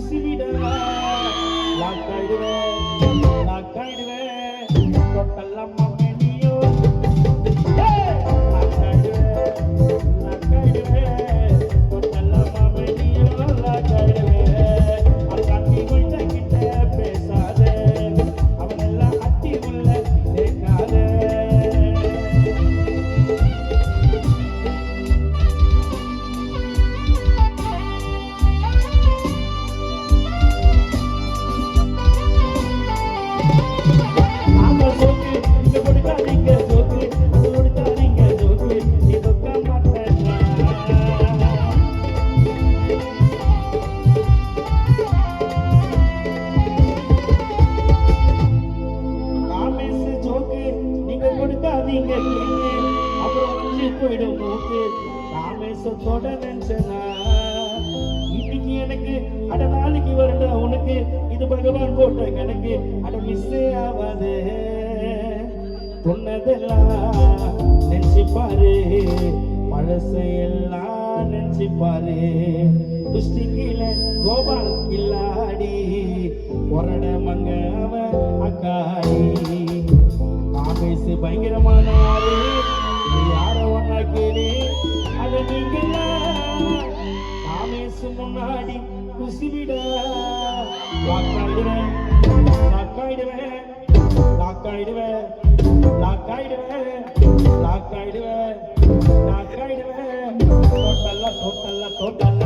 குசிவிட லாக்காயிடுவேன் தொட்டெல்லாம் மம்மினியோ லாக்காயிடுவேன் தொட்டெல்லாம் மம்மினியோ லாக்காயிடுவேன் அது கட்டி கொண்ட கிட்ட பேசாதே அவனெல்லாம் அட்டி உள்ள கேட்காதே அப்புறம் வந்து போயிடும் மூக்கு ராமேசத்தோட நினைச்சனா இன்னைக்கு எனக்கு அட நாளைக்கு வரடா உனக்கு இது பகவான் போட்ட கணக்கு அட மிஸ்ஸே ஆகாது சொன்னதெல்லாம் நினைச்சு பாரு பழசையெல்லாம் நினைச்சு பாரு துஷ்டி கீழே கோபால் இல்லாடி பொரட மங்க அவன் அக்காடி ராமேசு பயங்கரமான ஆறு யார ஒன்னா கேளு அத நீங்கள ராமேசு முன்னாடி குசிவிட லாக்காயிடுவேன் டோட்டல்ல